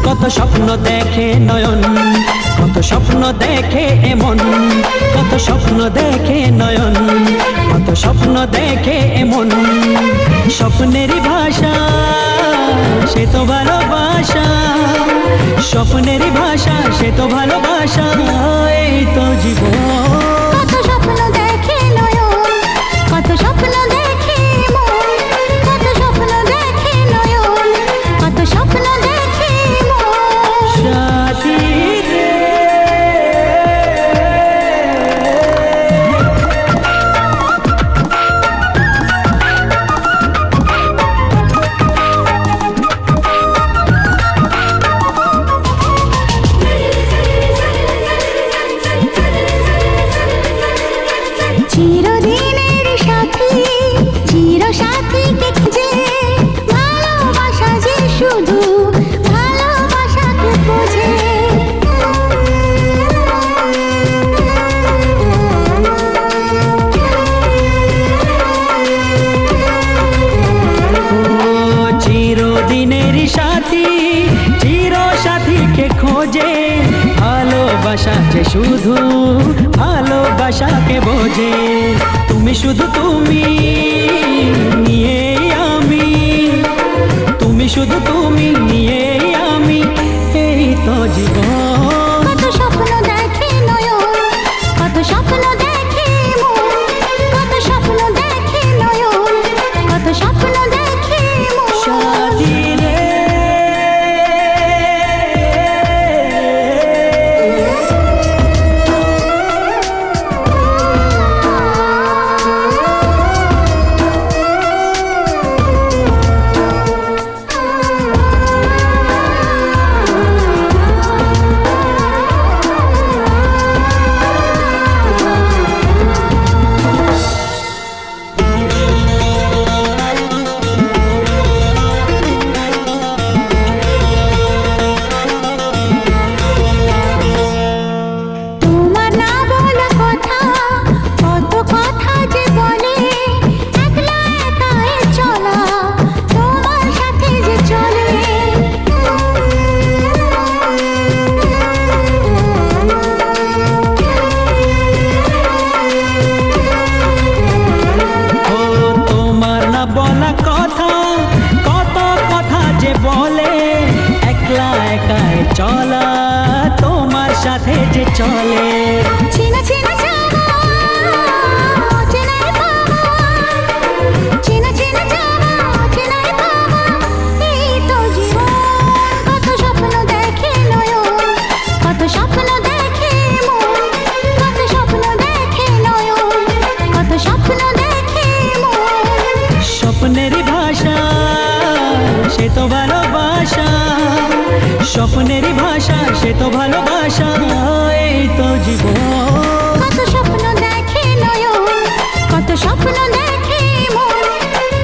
কত স্বপ্ন দেখে নয়ন, কত স্বপ্ন দেখে এমন, কত স্বপ্ন দেখে নয়ন, কত স্বপ্ন দেখে এমন। স্বপ্নেরই ভাষা সে তো ভালোবাসা, স্বপ্নেরই ভাষা সে তো ভালোবাসা, এই তো জীবন। কত স্বপ্ন দেখে নয়ন, কত স্বপ্ন দেখে মন, কত স্বপ্ন দেখে নয়ন, কত স্বপ্ন দেখে মন। সাথী রে চিরদিনের সাথী, চির সাথীকে খুঁজে, ভালোবাসা যে শুধু ভালোবাসাকে বোঝে। চিরদিনের সাথী, চির সাথীকে খোঁজে, ভালোবাসা যে শুধু ভালোবাসাকে বোঝে। তুমি শুধু তুমি নিয়ে আমি, তুমি শুধু তুমি নিয়ে আমি, এই তো জীবন। কত স্বপ্ন দেখে নয়ন, কত স্বপ্ন দেখে মন, কত স্বপ্ন দেখে নয়ন, কত স্বপ্ন দেখে মন। সাথী রে তোমার না বলা কথা, কত কথা যে বলে, একলা একাই চলা তোমার সাথে যে চলে। ও তোমার না বলা কথা, কত কথা যে বলে, একলা একাই চলা তোমার সাথে যে চলে। চেনা চেনা যাওয়া, অচেনাই পাওয়া, চেনা চেনা যাওয়া, অচেনাই পাওয়া, এই তো জীবন। কত স্বপ্ন দেখে নয়ন, কত স্বপ্ন দেখে মন, কত স্বপ্ন দেখে নয়ন, কত স্বপ্ন দেখে মন। স্বপ্নেরই ভাষা সে তো ভালোবাসা, স্বপ্নেরই ভাষা সে তো ভালোবাসা, এই তো জীবন। কত স্বপ্ন দেখে নয়ন, কত স্বপ্ন দেখে মন,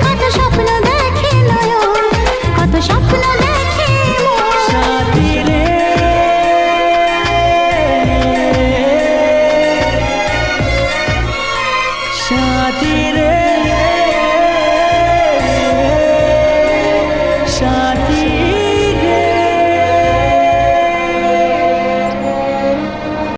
কত স্বপ্ন দেখে নয়ন, কত স্বপ্ন দেখে মন। সাথী রে সাথী রে